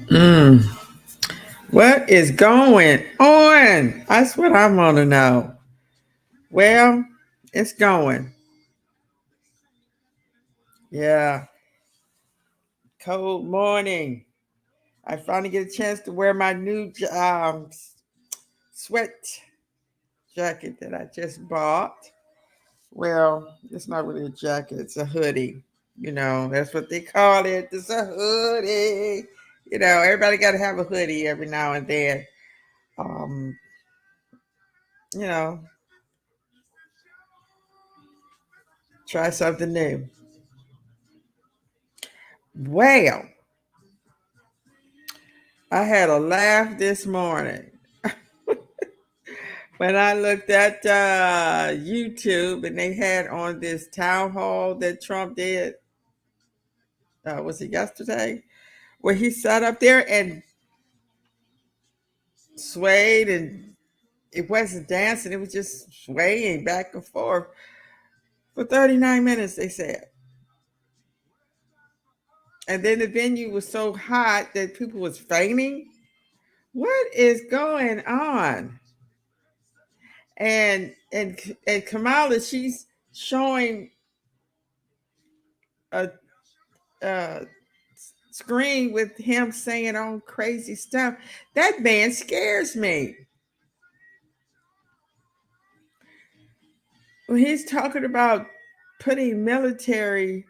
Mm. What is going on? That's what I want to know. Well, it's going. Yeah. Cold morning. I finally get a chance to wear my new sweat jacket that I just bought. Well, it's not really a jacket, it's a hoodie. That's what they call it. It's a hoodie. Everybody got to have a hoodie every now and then. Um, you know, try something new. Well, I had a laugh this morning when I looked at YouTube and they had on this town hall that Trump did. Was it yesterday? Where he sat up there and swayed, and it wasn't dancing, it was just swaying back and forth for 39 minutes, they said. And then the venue was so hot that people was fainting. What is going on? And Kamala, she's showing a, a screen with him saying all crazy stuff. That man scares me. When he's talking about putting military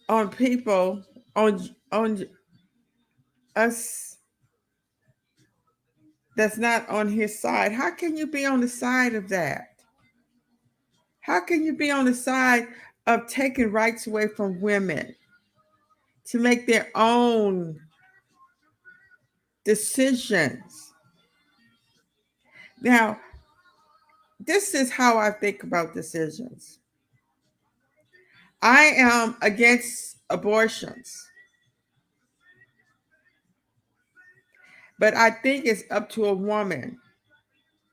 on people, on us that's not on his side. How can you be on the side of that? How can you be on the side of taking rights away from women to make their own decisions? Now, this is how I think about decisions. I am against abortions, but I think it's up to a woman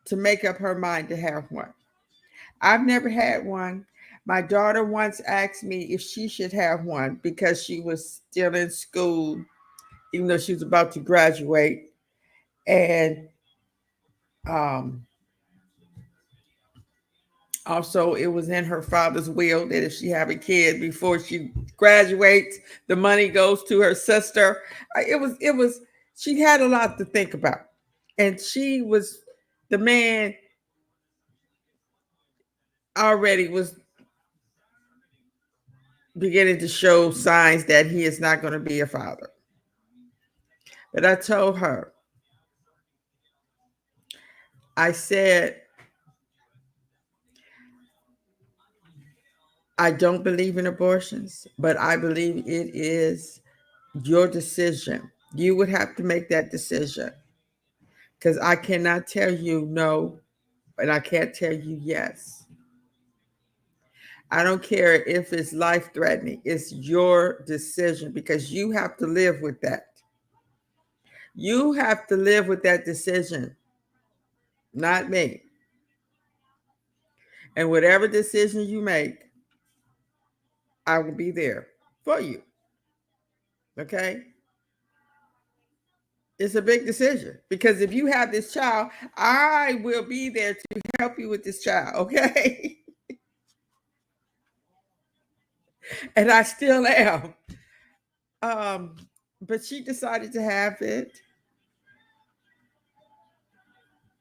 to make up her mind to have one. I've never had one. My daughter once asked me if she should have one because she was still in school, even though she was about to graduate. And um, also, it was in her father's will that if she have a kid before she graduates, the money goes to her sister. It was. She had a lot to think about, and she was the man already was beginning to show signs that he is not going to be a father. But I told her, I said, I don't believe in abortions, but I believe it is your decision. You would have to make that decision because I cannot tell you no, and I can't tell you yes. I don't care if it's life threatening. It's your decision because you have to live with that. You have to live with that decision, not me. And whatever decision you make, I will be there for you. Okay? It's a big decision because if you have this child, I will be there to help you with this child. Okay? And I still am. Um, but she decided to have it,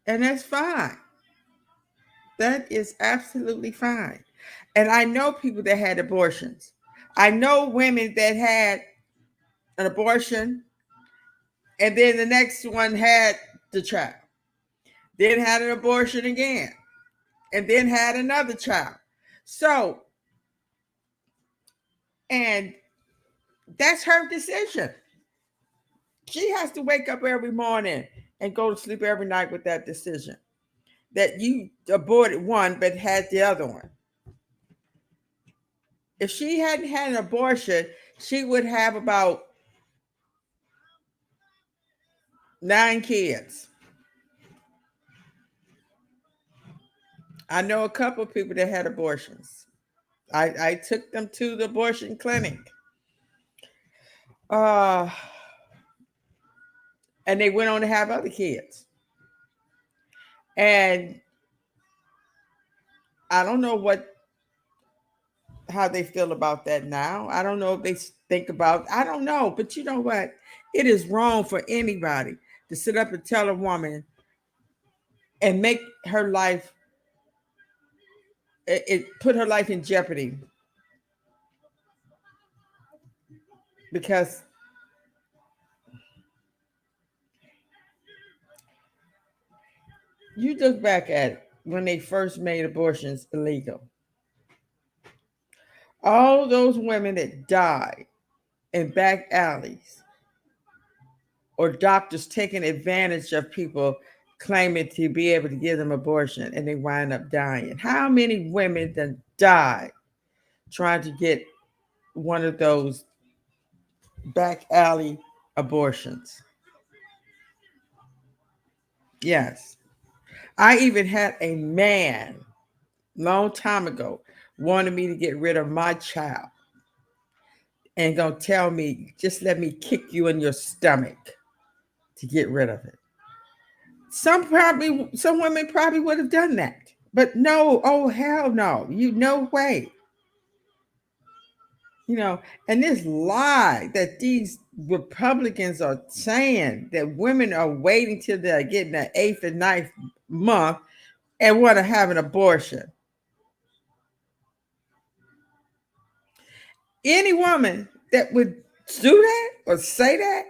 and that's fine. That is absolutely fine. And I know people that had abortions. I know women that had an abortion and then the next one had the child, then had an abortion again, and then had another child. So, and that's her decision. She has to wake up every morning and go to sleep every night with that decision that you aborted one but had the other one. If she hadn't had an abortion, she would have about 9 kids. I know a couple of people that had abortions. I took them to the abortion clinic. Uh, and they went on to have other kids. And I don't know how they feel about that now. I don't know if they think about, I don't know, but you know what? It is wrong for anybody to sit up and tell a woman and make her life, it put her life in jeopardy because you look back at when they first made abortions illegal. All those women that died in back alleys or doctors taking advantage of people claiming to be able to give them abortion and they wind up dying. How many women then died trying to get one of those back alley abortions? Yes. I even had a man long time ago wanted me to get rid of my child and gonna tell me, just let me kick you in your stomach to get rid of it. Some women probably would have done that. But no, oh hell no. You no way. You know, and this lie that these Republicans are saying that women are waiting till they're getting the eighth and ninth month and want to have an abortion. Any woman that would do that or say that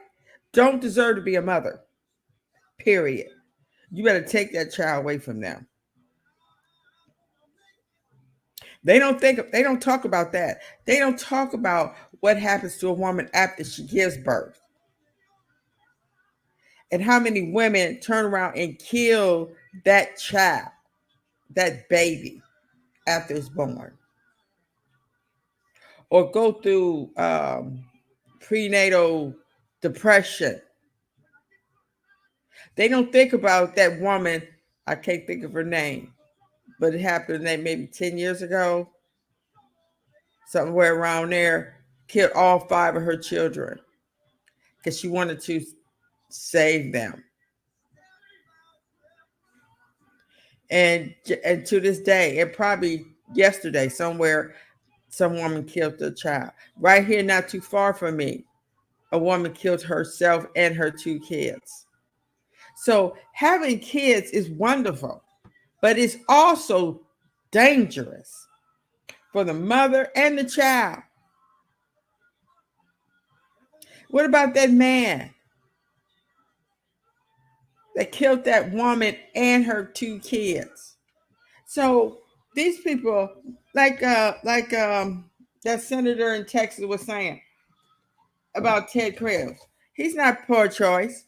don't deserve to be a mother. Period. You better take that child away from them. They don't talk about that. They don't talk about what happens to a woman after she gives birth. And how many women turn around and kill that child, that baby after it's born. Or go through prenatal depression. They don't think about that woman, I can't think of her name, but it happened maybe 10 years ago, somewhere around there, killed all 5 of her children because she wanted to save them. And to this day, and probably yesterday, somewhere, some woman killed a child. Right here, not too far from me, a woman killed herself and her 2 kids. So having kids is wonderful, but it's also dangerous for the mother and the child. What about that man that killed that woman and her 2 kids? So these people, that senator in Texas was saying about Ted Cruz, he's not pro-choice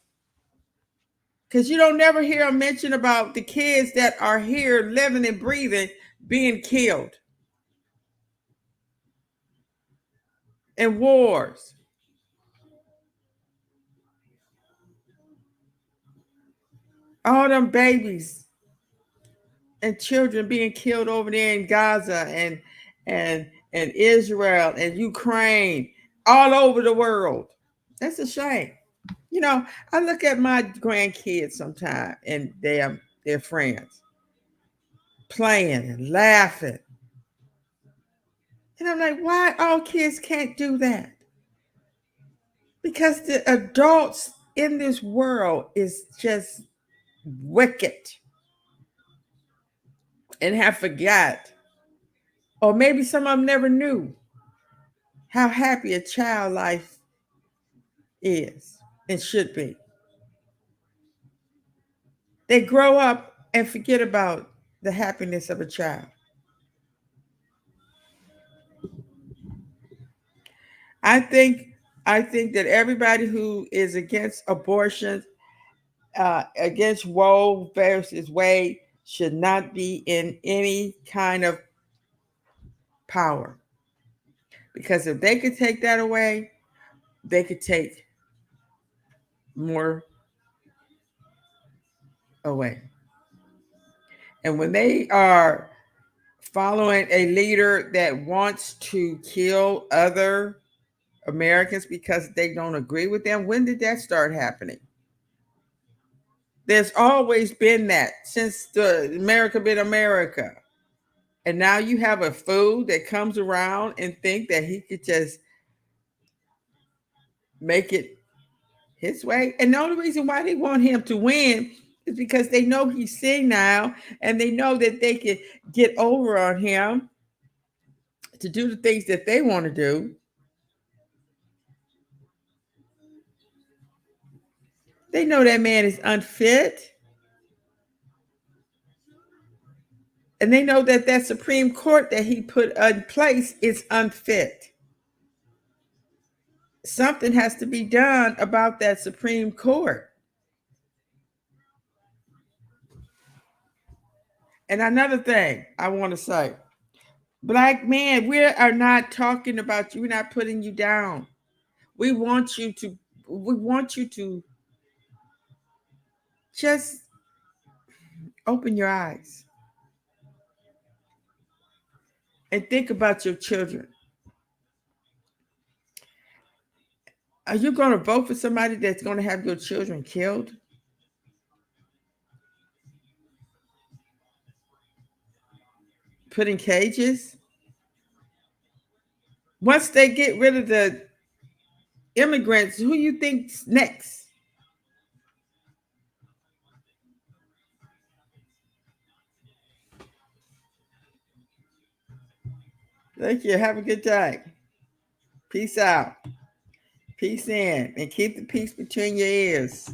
because you don't never hear him mention about the kids that are here living and breathing being killed in wars. All them babies and children being killed over there in Gaza and Israel and Ukraine, all over the world. That's a shame. You know, I look at my grandkids sometimes and their friends playing and laughing. And I'm like, why all kids can't do that? Because the adults in this world is just wicked and have forgot, or maybe some of them never knew how happy a child life is and should be. They grow up and forget about the happiness of a child. I think I think that everybody who is against abortion, against Roe versus Wade, should not be in any kind of power. Because if they could take that away, they could take more away. And when they are following a leader that wants to kill other Americans because they don't agree with them. When did that start happening? There's always been that since the America been America. And now you have a fool that comes around and think that he could just make it his way. And the only reason why they want him to win is because they know he's senile and they know that they can get over on him to do the things that they want to do. They know that man is unfit. And they know that that Supreme Court that he put in place is unfit. Something has to be done about that Supreme Court. And another thing I want to say, Black man, we are not talking about you. We're not putting you down. We want you to just open your eyes and think about your children. Are you going to vote for somebody that's going to have your children killed? Put in cages? Once they get rid of the immigrants, who you think's next? Thank you. Have a good day. Peace out. Peace in. And keep the peace between your ears.